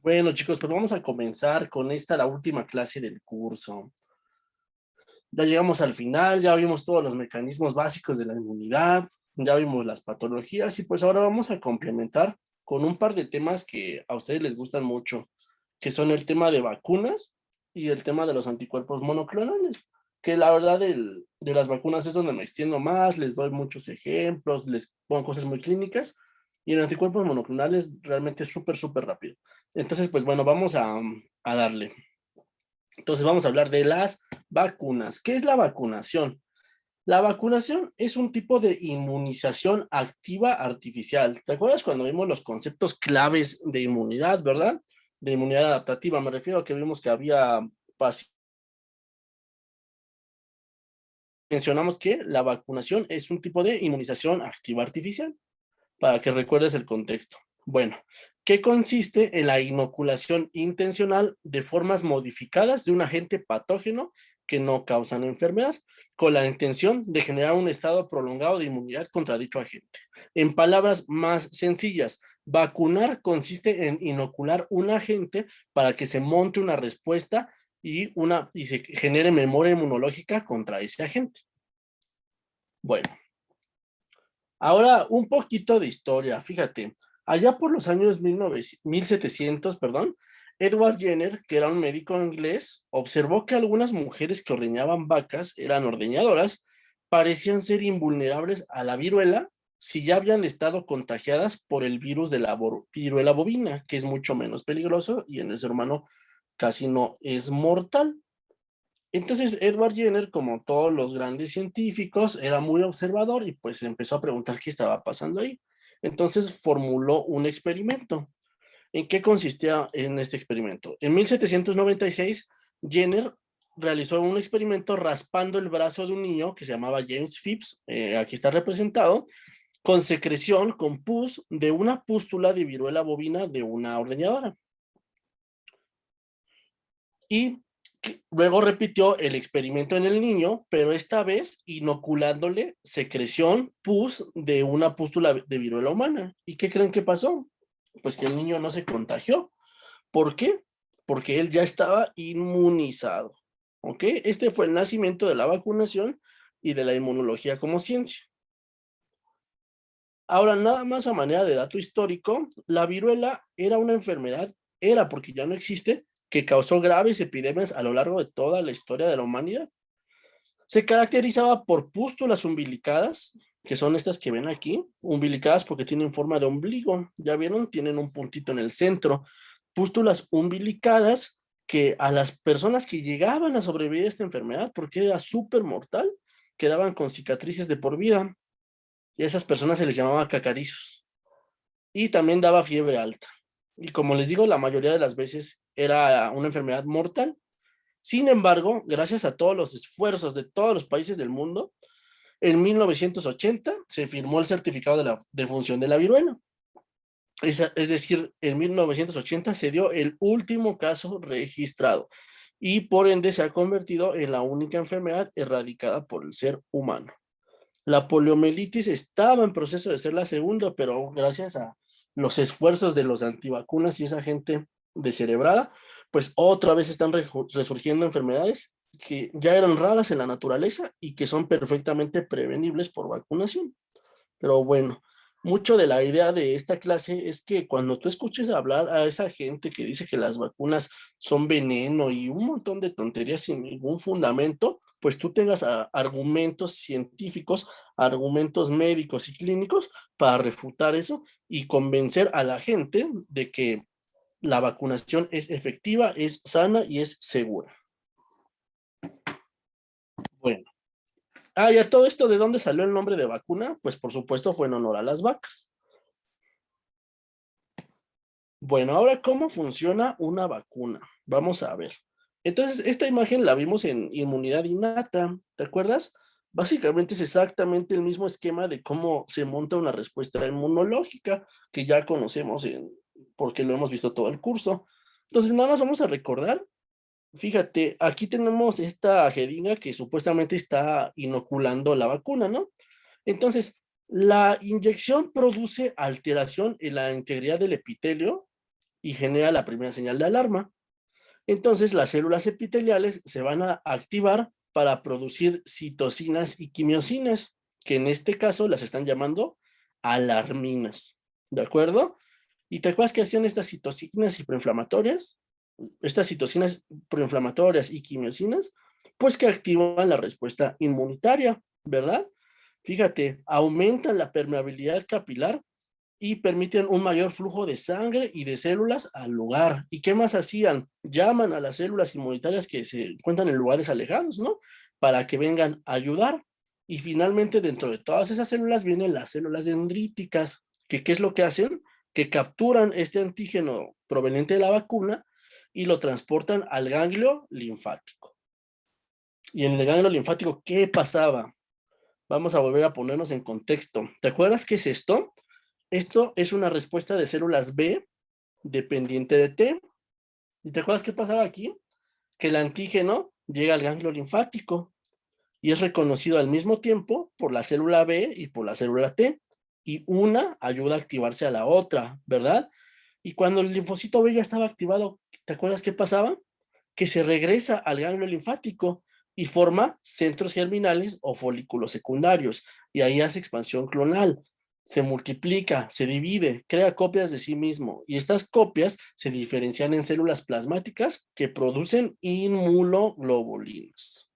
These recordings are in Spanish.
Bueno, chicos, pues vamos a comenzar con la última clase del curso. Ya llegamos al final, ya vimos todos los mecanismos básicos de la inmunidad, ya vimos las patologías y pues ahora vamos a complementar con un par de temas que a ustedes les gustan mucho, que son el tema de vacunas y el tema de los anticuerpos monoclonales, que la verdad de las vacunas es donde me extiendo más, les doy muchos ejemplos, les pongo cosas muy clínicas, y en anticuerpos monoclonales realmente es súper rápido. Entonces, pues bueno, vamos a darle. Entonces vamos a hablar de las vacunas. ¿Qué es la vacunación? La vacunación es un tipo de inmunización activa artificial. ¿Te acuerdas cuando vimos los conceptos claves de inmunidad, verdad? De inmunidad adaptativa, me refiero a que vimos que había pacientes. Mencionamos que la vacunación es un tipo de inmunización activa artificial, para que recuerdes el contexto. Bueno, ¿qué consiste en la inoculación intencional de formas modificadas de un agente patógeno que no causan enfermedad, con la intención de generar un estado prolongado de inmunidad contra dicho agente? En palabras más sencillas, vacunar consiste en inocular un agente para que se monte una respuesta y se genere memoria inmunológica contra ese agente. Bueno, ahora, un poquito de historia, fíjate, allá por los años 1700, perdón, Edward Jenner, que era un médico inglés, observó que algunas mujeres que ordeñaban vacas, eran ordeñadoras, parecían ser invulnerables a la viruela si ya habían estado contagiadas por el virus de la viruela bovina, que es mucho menos peligroso y en el ser humano casi no es mortal. Entonces, Edward Jenner, como todos los grandes científicos, era muy observador y pues empezó a preguntar qué estaba pasando ahí. Entonces formuló un experimento. ¿En qué consistía en este experimento? En 1796, Jenner realizó un experimento raspando el brazo de un niño que se llamaba James Phipps, aquí está representado, con secreción, con pus, de una pústula de viruela bovina de una ordeñadora. Y luego repitió el experimento en el niño, pero esta vez inoculándole secreción pus de una pústula de viruela humana. ¿Y qué creen que pasó? Pues que el niño no se contagió. ¿Por qué? Porque él ya estaba inmunizado. ¿Ok? Este fue el nacimiento de la vacunación y de la inmunología como ciencia. Ahora, nada más a manera de dato histórico, la viruela era una enfermedad, era porque ya no existe, que causó graves epidemias a lo largo de toda la historia de la humanidad. Se caracterizaba por pústulas umbilicadas, que son estas que ven aquí, umbilicadas porque tienen forma de ombligo, ya vieron, tienen un puntito en el centro. Pústulas umbilicadas que a las personas que llegaban a sobrevivir a esta enfermedad, porque era súper mortal, quedaban con cicatrices de por vida, y a esas personas se les llamaba cacarizos. Y también daba fiebre alta. Y como les digo, la mayoría de las veces era una enfermedad mortal. Sin embargo, gracias a todos los esfuerzos de todos los países del mundo, en 1980 se firmó el certificado de la defunción de la viruela. Es decir, en 1980 se dio el último caso registrado y por ende se ha convertido en la única enfermedad erradicada por el ser humano. La poliomielitis estaba en proceso de ser la segunda, pero gracias a los esfuerzos de los antivacunas y esa gente descerebrada, pues otra vez están resurgiendo enfermedades que ya eran raras en la naturaleza y que son perfectamente prevenibles por vacunación. Pero bueno, mucho de la idea de esta clase es que cuando tú escuches hablar a esa gente que dice que las vacunas son veneno y un montón de tonterías sin ningún fundamento, pues tú tengas argumentos científicos, argumentos médicos y clínicos para refutar eso y convencer a la gente de que la vacunación es efectiva, es sana y es segura. Bueno, y a todo esto, ¿de dónde salió el nombre de vacuna? Pues por supuesto fue en honor a las vacas. Bueno, ahora, ¿cómo funciona una vacuna? Vamos a ver. Entonces, esta imagen la vimos en inmunidad innata, ¿te acuerdas? Básicamente es exactamente el mismo esquema de cómo se monta una respuesta inmunológica que ya conocemos porque lo hemos visto todo el curso. Entonces, nada más vamos a recordar. Fíjate, aquí tenemos esta jeringa que supuestamente está inoculando la vacuna, ¿no? Entonces, La inyección produce alteración en la integridad del epitelio y genera la primera señal de alarma. Entonces, las células epiteliales se van a activar para producir citocinas y quimiosinas, que en este caso las están llamando alarminas. ¿De acuerdo? ¿Y te acuerdas que hacían estas citocinas y proinflamatorias? Estas citocinas proinflamatorias y quimiosinas, pues que activan la respuesta inmunitaria, ¿verdad? Fíjate, aumentan la permeabilidad capilar y permiten un mayor flujo de sangre y de células al lugar. ¿Y qué más hacían? Llaman a las células inmunitarias que se encuentran en lugares alejados, ¿no? Para que vengan a ayudar. Y finalmente, dentro de todas esas células vienen las células dendríticas, que ¿qué es lo que hacen? Que capturan este antígeno proveniente de la vacuna y lo transportan al ganglio linfático. Y en el ganglio linfático, ¿qué pasaba? Vamos a volver a ponernos en contexto. ¿Te acuerdas qué es esto? Esto es una respuesta de células B dependiente de T. ¿Y te acuerdas qué pasaba aquí? Que el antígeno llega al ganglio linfático y es reconocido al mismo tiempo por la célula B y por la célula T. Y una ayuda a activarse a la otra, ¿verdad? Y cuando el linfocito B ya estaba activado, ¿te acuerdas qué pasaba? Que se regresa al ganglio linfático y forma centros germinales o folículos secundarios. Y ahí hace expansión clonal. Se multiplica, se divide, crea copias de sí mismo. Y estas copias se diferencian en células plasmáticas que producen inmunoglobulinas.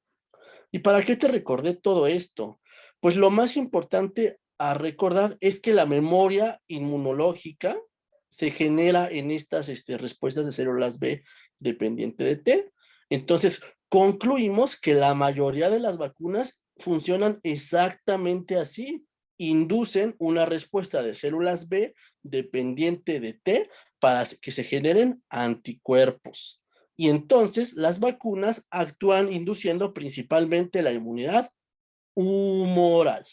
¿Y para qué te recordé todo esto? Pues lo más importante a recordar es que la memoria inmunológica se genera en estas respuestas de células B dependiente de T. Entonces, concluimos que la mayoría de las vacunas funcionan exactamente así. Inducen una respuesta de células B dependiente de T para que se generen anticuerpos. Y entonces las vacunas actúan induciendo principalmente la inmunidad humoral.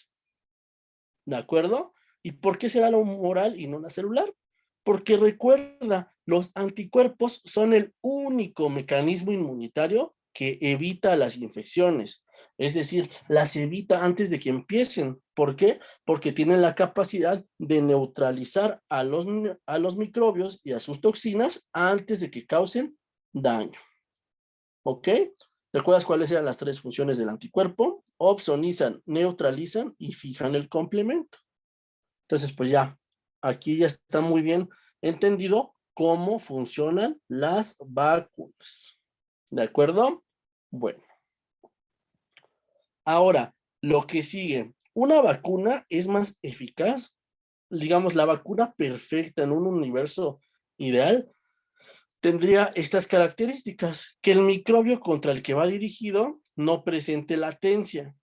¿De acuerdo? ¿Y por qué será la humoral y no la celular? Porque recuerda, los anticuerpos son el único mecanismo inmunitario que evita las infecciones. Es decir, las evita antes de que empiecen. ¿Por qué? Porque tienen la capacidad de neutralizar a los microbios y a sus toxinas antes de que causen daño. ¿Ok? ¿Recuerdas cuáles eran las tres funciones del anticuerpo? Opsonizan, neutralizan y fijan el complemento. Entonces, pues ya, aquí ya está muy bien entendido cómo funcionan las vacunas. ¿De acuerdo? Bueno, ahora, lo que sigue. Una vacuna es más eficaz, digamos, la vacuna perfecta en un universo ideal tendría estas características: que el microbio contra el que va dirigido no presente latencia,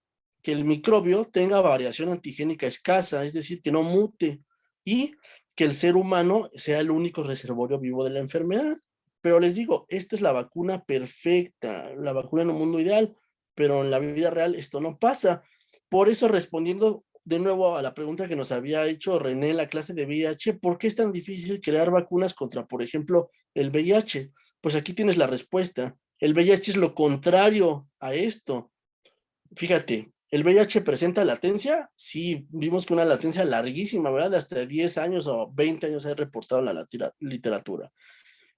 que el microbio tenga variación antigénica escasa, es decir, que no mute, y que el ser humano sea el único reservorio vivo de la enfermedad. Pero les digo, esta es la vacuna perfecta, la vacuna en un mundo ideal, pero en la vida real esto no pasa. Por eso, respondiendo de nuevo a la pregunta que nos había hecho René en la clase de VIH, ¿por qué es tan difícil crear vacunas contra, por ejemplo, el VIH? Pues aquí tienes la respuesta. El VIH es lo contrario a esto. Fíjate, ¿el VIH presenta latencia? Sí, vimos que una latencia larguísima, ¿verdad? De hasta 10 años o 20 años se ha reportado en la literatura.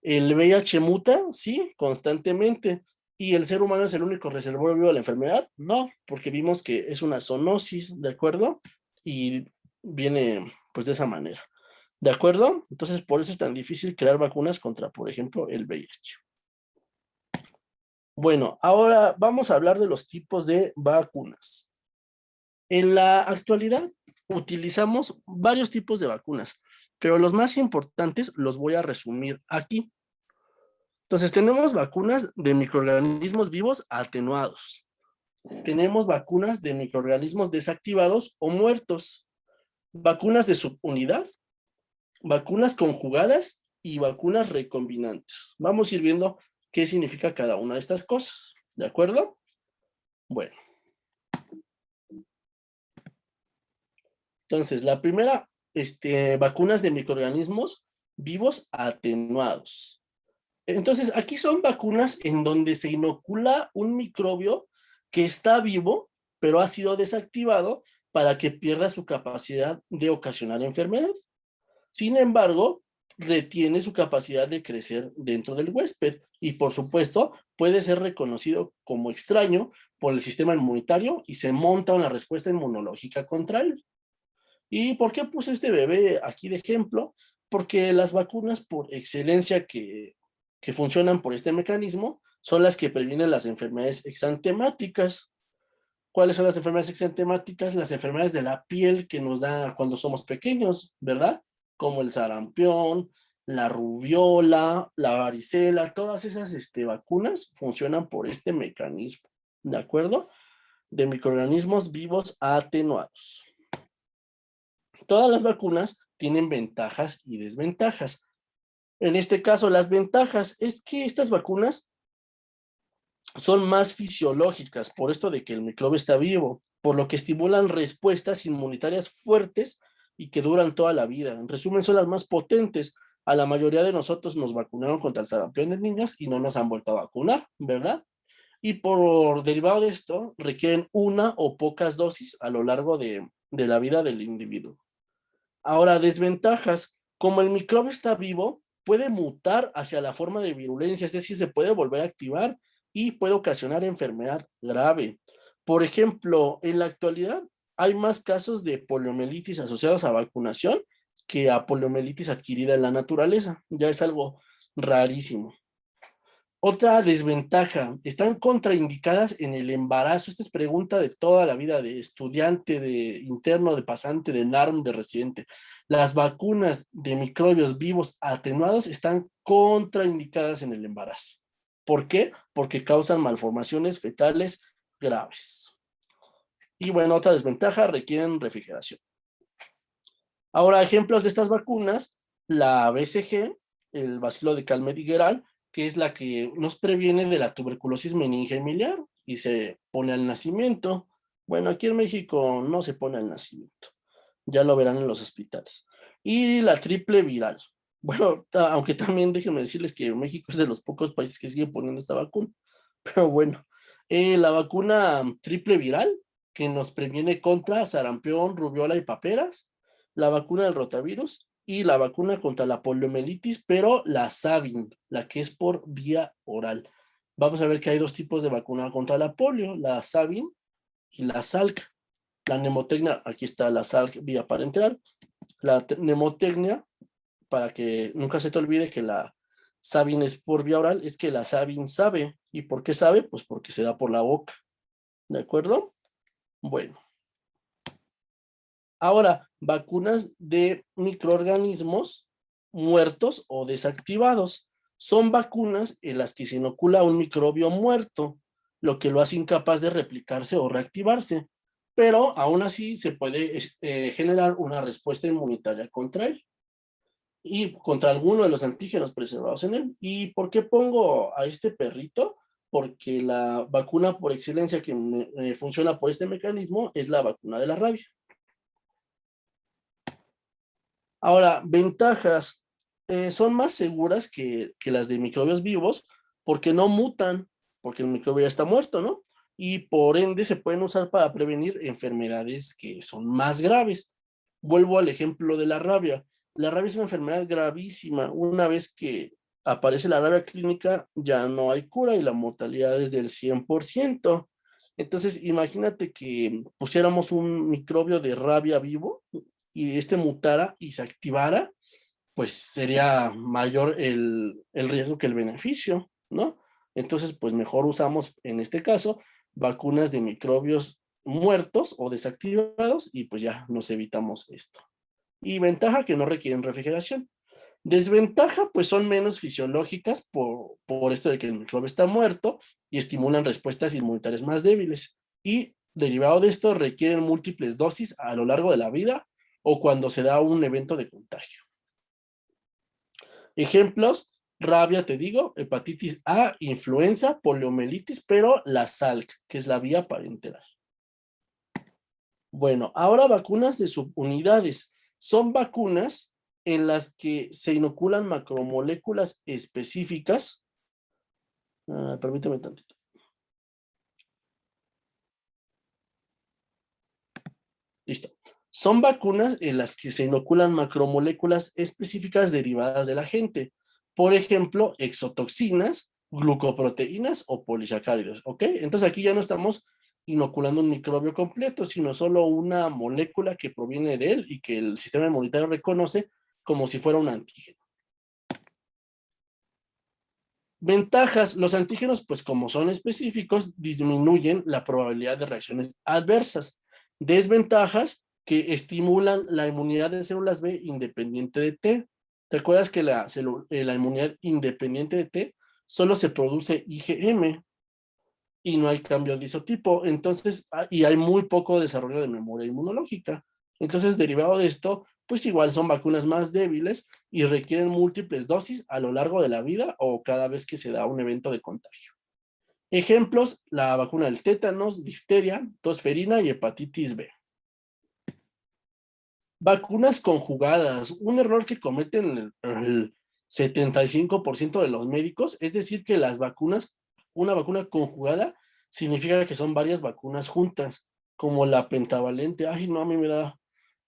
¿El VIH muta? Sí, constantemente. ¿Y el ser humano es el único reservorio vivo de la enfermedad? No, porque vimos que es una zoonosis, ¿de acuerdo? Y viene pues de esa manera. ¿De acuerdo? Entonces, por eso es tan difícil crear vacunas contra, por ejemplo, el VIH. Bueno, ahora vamos a hablar de los tipos de vacunas. En la actualidad utilizamos varios tipos de vacunas, pero los más importantes los voy a resumir aquí. Entonces, tenemos vacunas de microorganismos vivos atenuados. Tenemos vacunas de microorganismos desactivados o muertos. Vacunas de subunidad, vacunas conjugadas y vacunas recombinantes. Vamos a ir viendo qué significa cada una de estas cosas. ¿De acuerdo? Bueno. Entonces, la primera, vacunas de microorganismos vivos atenuados. Entonces, aquí son vacunas en donde se inocula un microbio que está vivo, pero ha sido desactivado para que pierda su capacidad de ocasionar enfermedad. Sin embargo, retiene su capacidad de crecer dentro del huésped y, por supuesto, puede ser reconocido como extraño por el sistema inmunitario y se monta una respuesta inmunológica contra él. ¿Y por qué puse este bebé aquí de ejemplo? Porque las vacunas por excelencia que funcionan por este mecanismo son las que previenen las enfermedades exantemáticas. ¿Cuáles son las enfermedades exantemáticas? Las enfermedades de la piel que nos da cuando somos pequeños, ¿verdad? Como el sarampión, la rubiola, la varicela, todas esas vacunas funcionan por este mecanismo, ¿de acuerdo? De microorganismos vivos atenuados. Todas las vacunas tienen ventajas y desventajas. En este caso, las ventajas es que estas vacunas son más fisiológicas, por esto de que el microbio está vivo, por lo que estimulan respuestas inmunitarias fuertes y que duran toda la vida. En resumen, son las más potentes. A la mayoría de nosotros nos vacunaron contra el sarampión de niños y no nos han vuelto a vacunar, ¿verdad? Y por derivado de esto, requieren una o pocas dosis a lo largo de la vida del individuo. Ahora, desventajas. Como el microbio está vivo, puede mutar hacia la forma de virulencia, es decir, se puede volver a activar y puede ocasionar enfermedad grave. Por ejemplo, en la actualidad hay más casos de poliomielitis asociados a vacunación que a poliomielitis adquirida en la naturaleza. Ya es algo rarísimo. Otra desventaja, están contraindicadas en el embarazo. Esta es pregunta de toda la vida, de estudiante, de interno, de pasante, de NARM, de residente. Las vacunas de microbios vivos atenuados están contraindicadas en el embarazo. ¿Por qué? Porque causan malformaciones fetales graves. Y bueno, otra desventaja, requieren refrigeración. Ahora, ejemplos de estas vacunas, la BCG, el bacilo de Calmette-Guerin, que es la que nos previene de la tuberculosis meningea miliar y se pone al nacimiento. Bueno, aquí en México no se pone al nacimiento, ya lo verán en los hospitales. Y la triple viral. Bueno, aunque también déjenme decirles que México es de los pocos países que sigue poniendo esta vacuna, pero bueno, la vacuna triple viral que nos previene contra sarampión, rubiola y paperas, la vacuna del rotavirus y la vacuna contra la poliomielitis, pero la Sabin, la que es por vía oral. Vamos a ver que hay dos tipos de vacuna contra la polio, la Sabin y la Salk. La nemotecnia, aquí está la Salk vía parenteral. La nemotecnia, para que nunca se te olvide que la Sabin es por vía oral, es que la Sabin sabe. ¿Y por qué sabe? Pues porque se da por la boca. ¿De acuerdo? Bueno. Ahora, vacunas de microorganismos muertos o desactivados. Son vacunas en las que se inocula un microbio muerto, lo que lo hace incapaz de replicarse o reactivarse, pero aún así se puede generar una respuesta inmunitaria contra él y contra alguno de los antígenos preservados en él. ¿Y por qué pongo a este perrito? Porque la vacuna por excelencia que funciona por este mecanismo es la vacuna de la rabia. Ahora, ventajas, son más seguras que las de microbios vivos porque no mutan, porque el microbio ya está muerto, ¿no? Y por ende se pueden usar para prevenir enfermedades que son más graves. Vuelvo al ejemplo de la rabia. La rabia es una enfermedad gravísima. Una vez que aparece la rabia clínica, ya no hay cura y la mortalidad es del 100%. Entonces, imagínate que pusiéramos un microbio de rabia vivo y este mutara y se activara, pues sería mayor el riesgo que el beneficio, ¿no? Entonces, pues mejor usamos en este caso vacunas de microbios muertos o desactivados y pues ya nos evitamos esto. Y ventaja que no requieren refrigeración. Desventaja, pues son menos fisiológicas por esto de que el microbio está muerto y estimulan respuestas inmunitarias más débiles. Y derivado de esto, requieren múltiples dosis a lo largo de la vida o cuando se da un evento de contagio. Ejemplos, rabia, te digo, hepatitis A, influenza, poliomielitis, pero la Salk, que es la vía parenteral. Bueno, ahora vacunas de subunidades. Son vacunas en las que se inoculan macromoléculas específicas. Permíteme tantito. Listo. Son vacunas en las que se inoculan macromoléculas específicas derivadas del agente. Por ejemplo, exotoxinas, glucoproteínas o polisacáridos, ¿ok? Entonces aquí ya no estamos inoculando un microbio completo, sino solo una molécula que proviene de él y que el sistema inmunitario reconoce como si fuera un antígeno. Ventajas, los antígenos, pues como son específicos, disminuyen la probabilidad de reacciones adversas. Desventajas, que estimulan la inmunidad de células B independiente de T. ¿Te acuerdas que la inmunidad independiente de T solo se produce IgM y no hay cambios de isotipo? Entonces, y hay muy poco desarrollo de memoria inmunológica. Entonces, derivado de esto, pues igual son vacunas más débiles y requieren múltiples dosis a lo largo de la vida o cada vez que se da un evento de contagio. Ejemplos, la vacuna del tétanos, difteria, tosferina y hepatitis B. Vacunas conjugadas, un error que cometen el 75% de los médicos, es decir que las vacunas, una vacuna conjugada significa que son varias vacunas juntas, como la pentavalente. Ay, no, a mí me da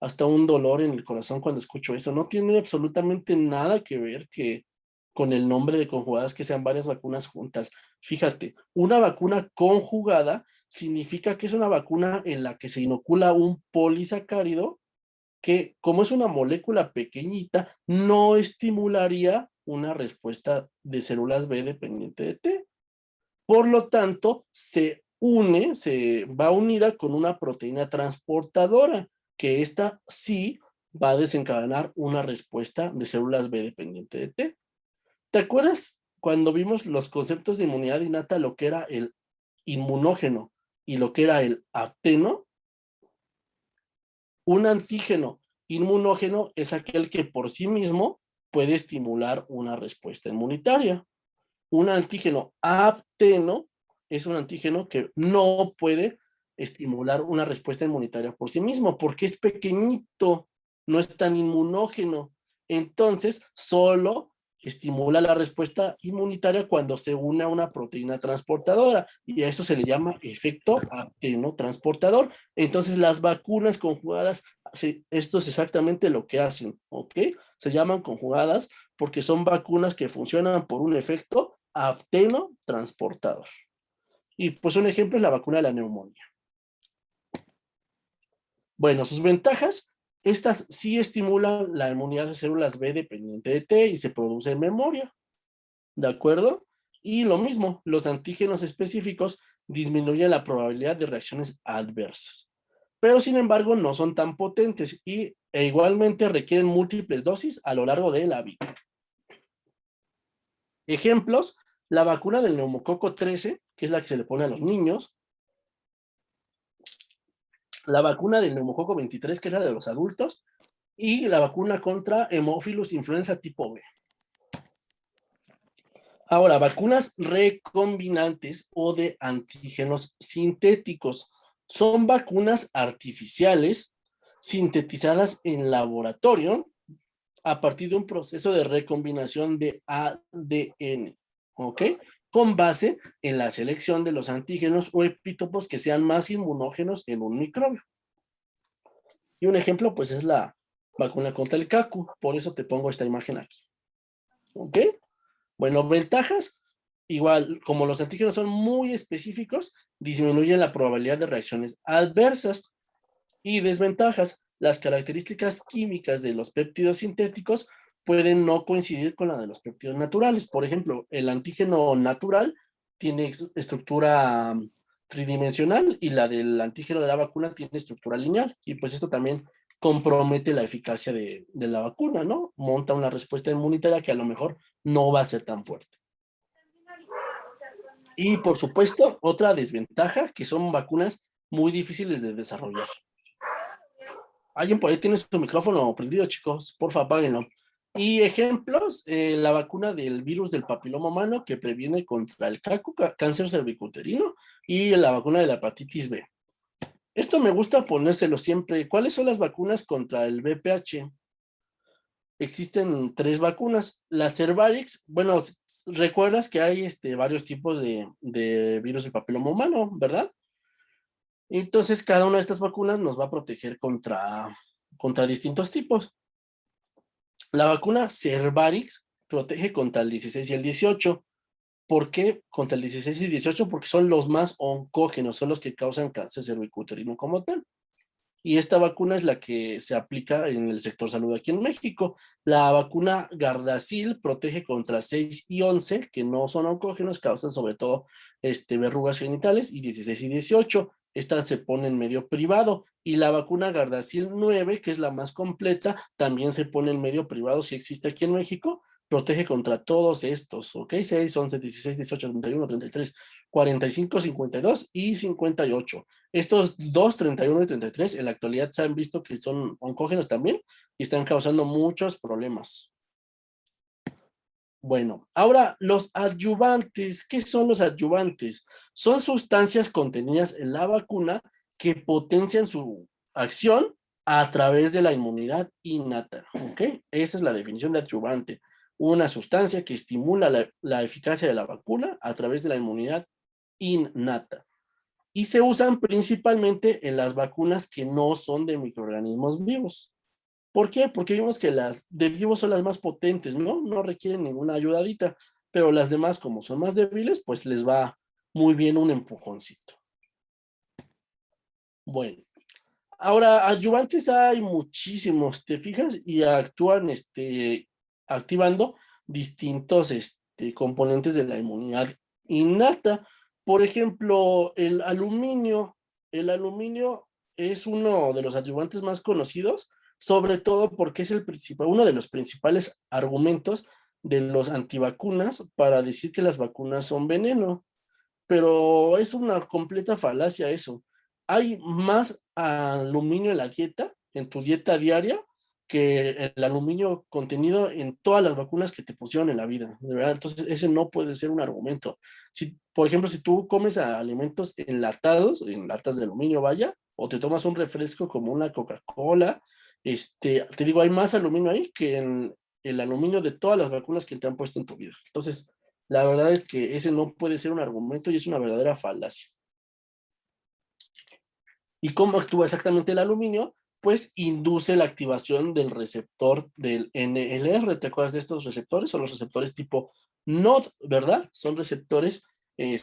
hasta un dolor en el corazón cuando escucho eso. No tiene absolutamente nada que ver que con el nombre de conjugadas que sean varias vacunas juntas. Fíjate, una vacuna conjugada significa que es una vacuna en la que se inocula un polisacárido que, como es una molécula pequeñita, no estimularía una respuesta de células B dependiente de T. Por lo tanto, se va unida con una proteína transportadora, que esta sí va a desencadenar una respuesta de células B dependiente de T. ¿Te acuerdas cuando vimos los conceptos de inmunidad innata, lo que era el inmunógeno y lo que era el apteno? Un antígeno inmunógeno es aquel que por sí mismo puede estimular una respuesta inmunitaria. Un antígeno apteno es un antígeno que no puede estimular una respuesta inmunitaria por sí mismo, porque es pequeñito, no es tan inmunógeno. Entonces, solo estimula la respuesta inmunitaria cuando se une a una proteína transportadora, y a eso se le llama efecto apteno-transportador. Entonces, las vacunas conjugadas, esto es exactamente lo que hacen, ¿ok? Se llaman conjugadas porque son vacunas que funcionan por un efecto apteno-transportador. Y pues un ejemplo es la vacuna de la neumonía. Bueno, sus ventajas, estas sí estimulan la inmunidad de células B dependiente de T y se produce en memoria, ¿de acuerdo? Y lo mismo, los antígenos específicos disminuyen la probabilidad de reacciones adversas, pero sin embargo no son tan potentes e igualmente requieren múltiples dosis a lo largo de la vida. Ejemplos, la vacuna del neumococo 13, que es la que se le pone a los niños, la vacuna del neumococo 23, que es la de los adultos, y la vacuna contra Haemophilus influenza tipo B. Ahora, vacunas recombinantes o de antígenos sintéticos. Son vacunas artificiales sintetizadas en laboratorio a partir de un proceso de recombinación de ADN, ¿ok? Con base en la selección de los antígenos o epítopos que sean más inmunógenos en un microbio. Y un ejemplo, pues, es la vacuna contra el CACU. Por eso te pongo esta imagen aquí. ¿Ok? Bueno, ventajas. Igual, como los antígenos son muy específicos, disminuyen la probabilidad de reacciones adversas. Y desventajas. Las características químicas de los péptidos sintéticos pueden no coincidir con la de los péptidos naturales. Por ejemplo, el antígeno natural tiene estructura tridimensional y la del antígeno de la vacuna tiene estructura lineal. Y pues esto también compromete la eficacia de la vacuna, ¿no? Monta una respuesta inmunitaria que a lo mejor no va a ser tan fuerte. Y por supuesto, otra desventaja, que son vacunas muy difíciles de desarrollar. Alguien por ahí tiene su micrófono prendido, chicos. Porfa, apáguenlo. Y ejemplos, la vacuna del virus del papiloma humano que previene contra el CACU, cáncer cervicuterino, y la vacuna de la hepatitis B. Esto me gusta ponérselo siempre. ¿Cuáles son las vacunas contra el VPH? Existen 3 vacunas. La Cervarix, bueno, recuerdas que hay varios tipos de virus del papiloma humano, ¿verdad? Entonces, cada una de estas vacunas nos va a proteger contra distintos tipos. La vacuna Cervarix protege contra el 16 y el 18. ¿Por qué contra el 16 y 18? Porque son los más oncógenos, son los que causan cáncer cervicuterino como tal. Y esta vacuna es la que se aplica en el sector salud aquí en México. La vacuna Gardasil protege contra 6 y 11, que no son oncógenos, causan sobre todo verrugas genitales, y 16 y 18. Esta se pone en medio privado. Y la vacuna Gardasil 9, que es la más completa, también se pone en medio privado si existe aquí en México. Protege contra todos estos, ¿ok? 6, 11, 16, 18, 31, 33, 45, 52 y 58. Estos 2, 31 y 33 en la actualidad se han visto que son oncógenos también y están causando muchos problemas. Bueno, ahora los adyuvantes. ¿Qué son los adyuvantes? Son sustancias contenidas en la vacuna que potencian su acción a través de la inmunidad innata. ¿Ok? Esa es la definición de adyuvante. Una sustancia que estimula la eficacia de la vacuna a través de la inmunidad innata. Y se usan principalmente en las vacunas que no son de microorganismos vivos. ¿Por qué? Porque vimos que las de vivos son las más potentes, ¿no? No requieren ninguna ayudadita, pero las demás, como son más débiles, pues les va muy bien un empujoncito. Bueno, ahora, ayudantes hay muchísimos, ¿te fijas? Y actúan, activando distintos, componentes de la inmunidad innata. Por ejemplo, el aluminio. El aluminio es uno de los adyuvantes más conocidos, sobre todo porque es uno de los principales argumentos de los antivacunas para decir que las vacunas son veneno, pero es una completa falacia eso. Hay más aluminio en la dieta, en tu dieta diaria, que el aluminio contenido en todas las vacunas que te pusieron en la vida, de verdad. Entonces, ese no puede ser un argumento. Si, por ejemplo, si tú comes alimentos enlatados, en latas de aluminio, vaya, o te tomas un refresco como una Coca-Cola, te digo, hay más aluminio ahí que en el aluminio de todas las vacunas que te han puesto en tu vida. Entonces, la verdad es que ese no puede ser un argumento y es una verdadera falacia. ¿Y cómo actúa exactamente el aluminio? Pues induce la activación del receptor del NLR. ¿Te acuerdas de estos receptores? Son los receptores tipo NOD, ¿verdad? Son receptores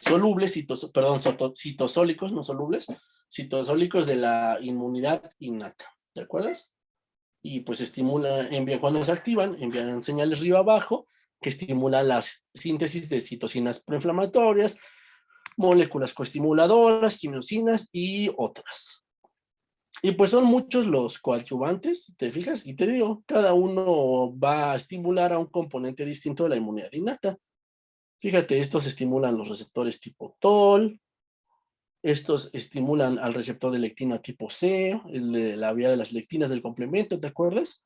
solubles, citosólicos, no solubles, citosólicos de la inmunidad innata. ¿Te acuerdas? Y pues cuando se activan, envían señales río abajo que estimulan la síntesis de citocinas proinflamatorias, moléculas coestimuladoras, quimiosinas y otras. Y pues son muchos los coadyuvantes, ¿te fijas? Y te digo, cada uno va a estimular a un componente distinto de la inmunidad innata. Fíjate, estos estimulan los receptores tipo TOL, estos estimulan al receptor de lectina tipo C, el de la vía de las lectinas del complemento, ¿te acuerdas?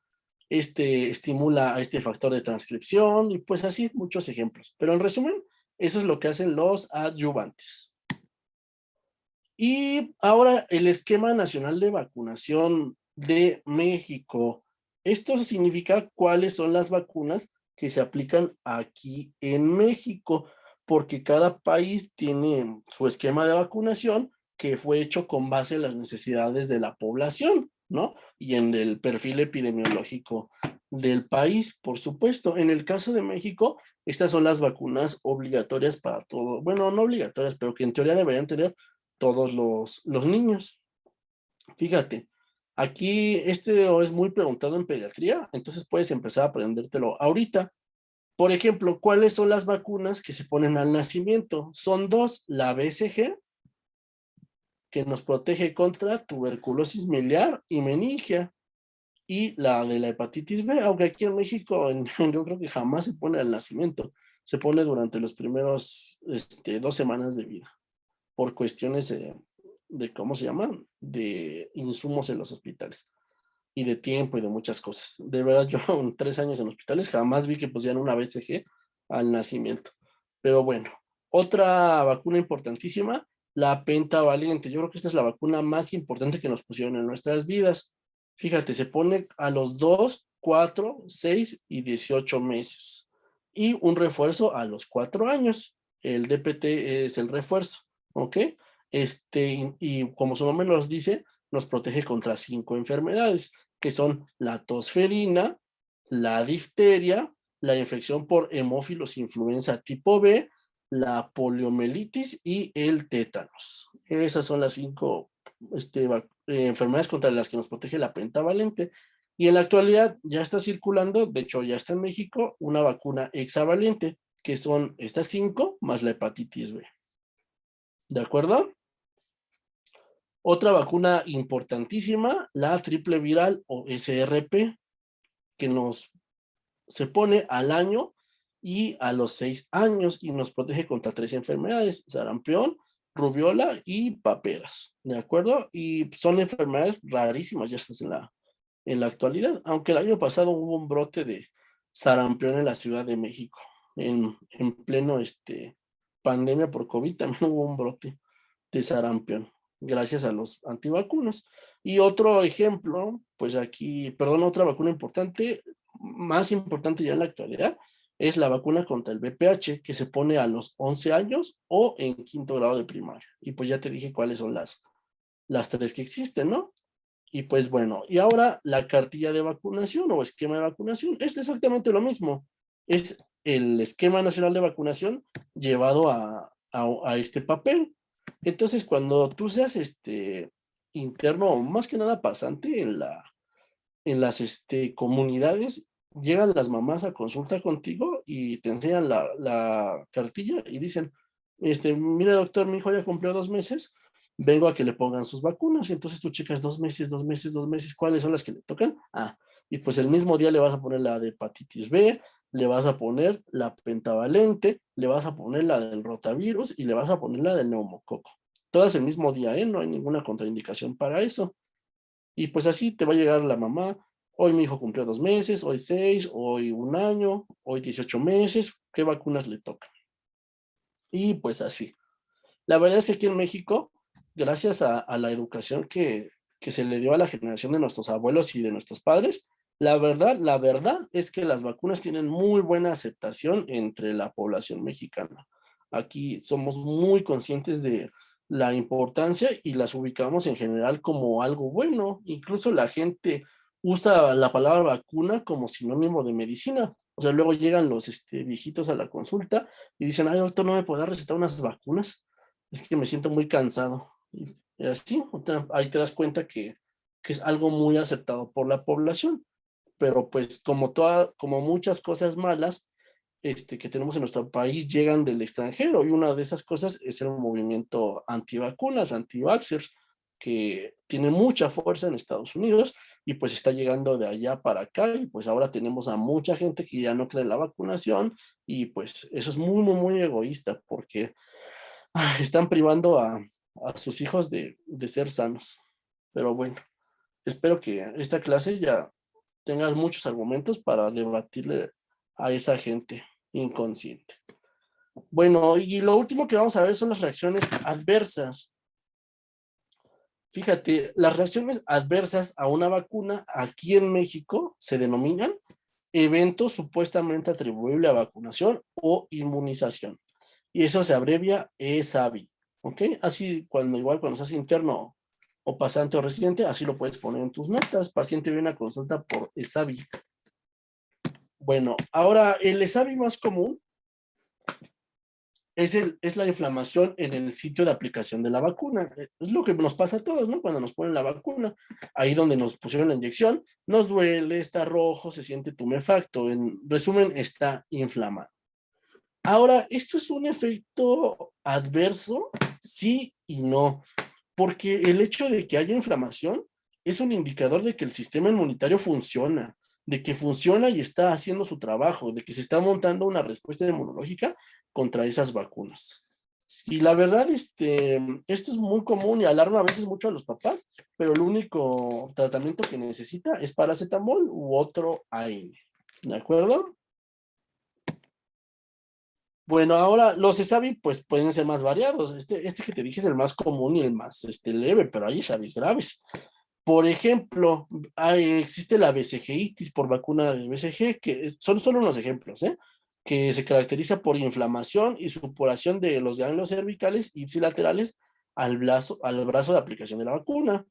Estimula a este factor de transcripción y pues así muchos ejemplos. Pero en resumen, eso es lo que hacen los adyuvantes. Y ahora el esquema nacional de vacunación de México. Esto significa cuáles son las vacunas que se aplican aquí en México, porque cada país tiene su esquema de vacunación que fue hecho con base en las necesidades de la población, ¿no? Y en el perfil epidemiológico del país, por supuesto. En el caso de México, estas son las vacunas obligatorias para todo, bueno, no obligatorias, pero que en teoría deberían tener todos los niños. Fíjate, aquí es muy preguntado en pediatría, entonces puedes empezar a aprendértelo ahorita. Por ejemplo, ¿cuáles son las vacunas que se ponen al nacimiento? Son dos, la BCG, que nos protege contra tuberculosis miliar y meningia, y la de la hepatitis B, aunque aquí en México yo creo que jamás se pone al nacimiento, se pone durante los primeros 2 semanas de vida, por cuestiones de ¿cómo se llama? De insumos en los hospitales y de tiempo y de muchas cosas. De verdad, yo en 3 años en hospitales jamás vi que pusieran una BCG al nacimiento. Pero bueno, otra vacuna importantísima, la pentavalente. Yo creo que esta es la vacuna más importante que nos pusieron en nuestras vidas. Fíjate, se pone a los 2, 4, 6 y 18 meses. Y un refuerzo a los 4 años. El DPT es el refuerzo, ¿ok? y como su nombre nos dice, nos protege contra 5 enfermedades, que son la tosferina, la difteria, la infección por hemófilos influenza tipo B, la poliomielitis y el tétanos. Esas son las 5 enfermedades contra las que nos protege la pentavalente. Y en la actualidad ya está circulando, de hecho ya está en México, una vacuna hexavalente, que son estas 5 más la hepatitis B. ¿De acuerdo? Otra vacuna importantísima, la triple viral o SRP, que se pone al año y a los 6 años y nos protege contra 3 enfermedades: sarampión, rubiola y paperas. ¿De acuerdo? Y son enfermedades rarísimas ya están en la actualidad, aunque el año pasado hubo un brote de sarampión en la Ciudad de México, en pleno pandemia por COVID, también hubo un brote de sarampión, gracias a los antivacunas. Y otro ejemplo, pues aquí, perdón, otra vacuna importante, más importante ya en la actualidad, es la vacuna contra el VPH, que se pone a los 11 años o en 5º grado de primaria. Y pues ya te dije cuáles son las 3 que existen, ¿no? Y pues bueno, y ahora la cartilla de vacunación o esquema de vacunación es exactamente lo mismo. Es el esquema nacional de vacunación llevado a este papel. Entonces, cuando tú seas interno, o más que nada pasante en las comunidades, llegan las mamás a consulta contigo y te enseñan la cartilla y dicen, mire doctor, mi hijo ya cumplió 2 meses, vengo a que le pongan sus vacunas. Y entonces tú checas 2 meses, 2 meses, 2 meses, ¿cuáles son las que le tocan? Y pues el mismo día le vas a poner la de hepatitis B, le vas a poner la pentavalente, le vas a poner la del rotavirus y le vas a poner la del neumococo. Todas el mismo día, ¿eh? No hay ninguna contraindicación para eso. Y pues así te va a llegar la mamá: hoy mi hijo cumplió 2 meses, hoy 6, hoy 1 año, hoy 18 meses, ¿qué vacunas le tocan? Y pues así. La verdad es que aquí en México, gracias a la educación que se le dio a la generación de nuestros abuelos y de nuestros padres, la verdad es que las vacunas tienen muy buena aceptación entre la población mexicana. Aquí somos muy conscientes de la importancia y las ubicamos en general como algo bueno. Incluso la gente usa la palabra vacuna como sinónimo de medicina. O sea, luego llegan los viejitos a la consulta y dicen: ay, doctor, ¿no me puede recetar unas vacunas? Es que me siento muy cansado. Y así, ahí te das cuenta que es algo muy aceptado por la población. Pero pues como muchas cosas malas que tenemos en nuestro país llegan del extranjero, y una de esas cosas es el movimiento antivacunas, anti-vaxxers, que tiene mucha fuerza en Estados Unidos y pues está llegando de allá para acá, y pues ahora tenemos a mucha gente que ya no cree en la vacunación. Y pues eso es muy, muy, muy egoísta, porque están privando a sus hijos de ser sanos. Pero bueno, espero que esta clase ya tengas muchos argumentos para debatirle a esa gente inconsciente. Bueno, y lo último que vamos a ver son las reacciones adversas. Fíjate, las reacciones adversas a una vacuna aquí en México se denominan eventos supuestamente atribuibles a vacunación o inmunización. Y eso se abrevia ESAVI, ¿ok? Así, igual cuando seas interno o pasante o residente, así lo puedes poner en tus notas: paciente viene a consulta por ESAVI. Bueno, ahora el ESAVI más común es la inflamación en el sitio de aplicación de la vacuna. Es lo que nos pasa a todos, ¿no? Cuando nos ponen la vacuna, ahí donde nos pusieron la inyección, nos duele, está rojo, se siente tumefacto. En resumen, está inflamado. Ahora, ¿esto es un efecto adverso? Sí y no, porque el hecho de que haya inflamación es un indicador de que el sistema inmunitario funciona, de que funciona y está haciendo su trabajo, de que se está montando una respuesta inmunológica contra esas vacunas. Y la verdad, esto es muy común y alarma a veces mucho a los papás, pero el único tratamiento que necesita es paracetamol u otro AINE. ¿De acuerdo? Bueno, ahora los ESAVI pues pueden ser más variados. Este que te dije es el más común y el más leve, pero hay ESAVIs graves. Por ejemplo, existe la BCG-itis por vacuna de BCG, que son solo unos ejemplos, que se caracteriza por inflamación y supuración de los ganglios cervicales ipsilaterales al brazo de aplicación de la vacuna.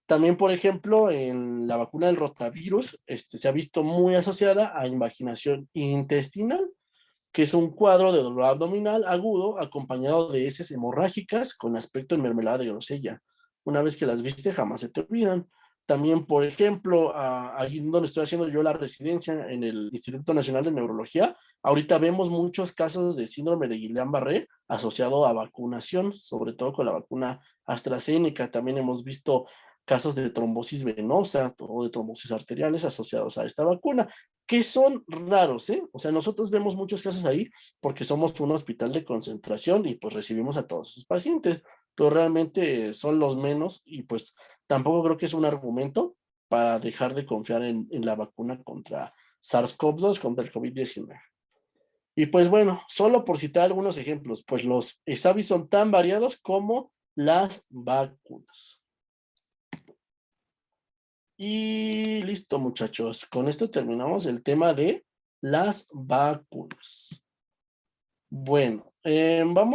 También, por ejemplo, en la vacuna del rotavirus, se ha visto muy asociada a invaginación intestinal, que es un cuadro de dolor abdominal agudo acompañado de heces hemorrágicas con aspecto de mermelada de grosella. Una vez que las viste, jamás se te olvidan. También, por ejemplo, allí donde estoy haciendo yo la residencia en el Instituto Nacional de Neurología, ahorita vemos muchos casos de síndrome de Guillain-Barré asociado a vacunación, sobre todo con la vacuna AstraZeneca. También hemos visto casos de trombosis venosa o de trombosis arteriales asociados a esta vacuna, que son raros, ¿eh? O sea, nosotros vemos muchos casos ahí porque somos un hospital de concentración y pues recibimos a todos sus pacientes, pero realmente son los menos y pues tampoco creo que es un argumento para dejar de confiar en la vacuna contra SARS-CoV-2, contra el COVID-19. Y pues bueno, solo por citar algunos ejemplos, pues los ESAVI son tan variados como las vacunas. Y listo, muchachos. Con esto terminamos el tema de las vacunas. Bueno, vamos